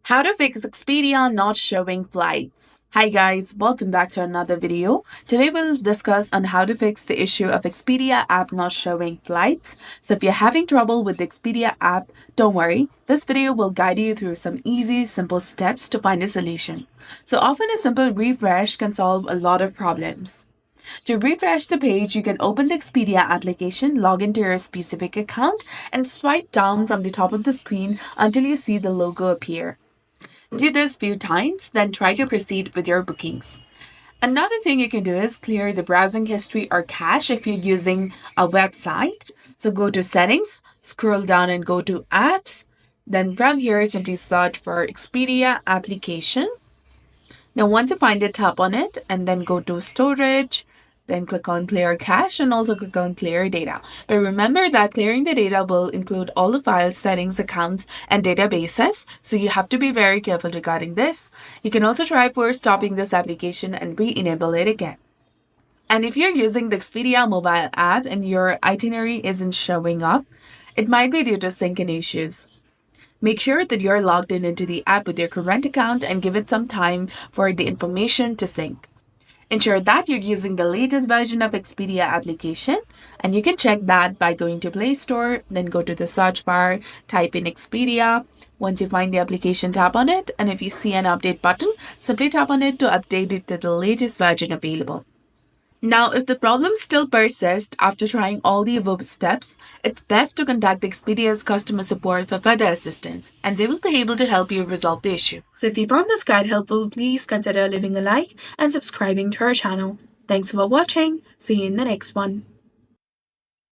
How to fix Expedia not showing flights. Hi guys, welcome back to another video. Today we'll discuss on how to fix the issue of Expedia app not showing flights. So if you're having trouble with the Expedia app, don't worry. This video will guide you through some easy, simple steps to find a solution. So often a simple refresh can solve a lot of problems. To refresh the page, you can open the Expedia application, log into your specific account, and swipe down from the top of the screen until you see the logo appear. Do this few times, then try to proceed with your bookings. Another thing you can do is clear the browsing history or cache if you're using a website. So go to settings, scroll down and go to apps. Then from here, simply search for Expedia application. Now once you find it, tap on it and then go to storage. Then click on clear cache and also click on clear data. But remember that clearing the data will include all the files, settings, accounts, and databases. So you have to be very careful regarding this. You can also try for stopping this application and re-enable it again. And if you're using the Expedia mobile app and your itinerary isn't showing up, it might be due to syncing issues. Make sure that you're logged in into the app with your current account and give it some time for the information to sync. Ensure that you're using the latest version of Expedia application, and you can check that by going to Play Store, then go to the search bar, type in Expedia. Once you find the application, tap on it, and if you see an update button, simply tap on it to update it to the latest version available. Now, if the problem still persists after trying all the above steps, it's best to contact Expedia's customer support for further assistance, and they will be able to help you resolve the issue. So if you found this guide helpful, please consider leaving a like and subscribing to our channel. Thanks for watching. See you in the next one.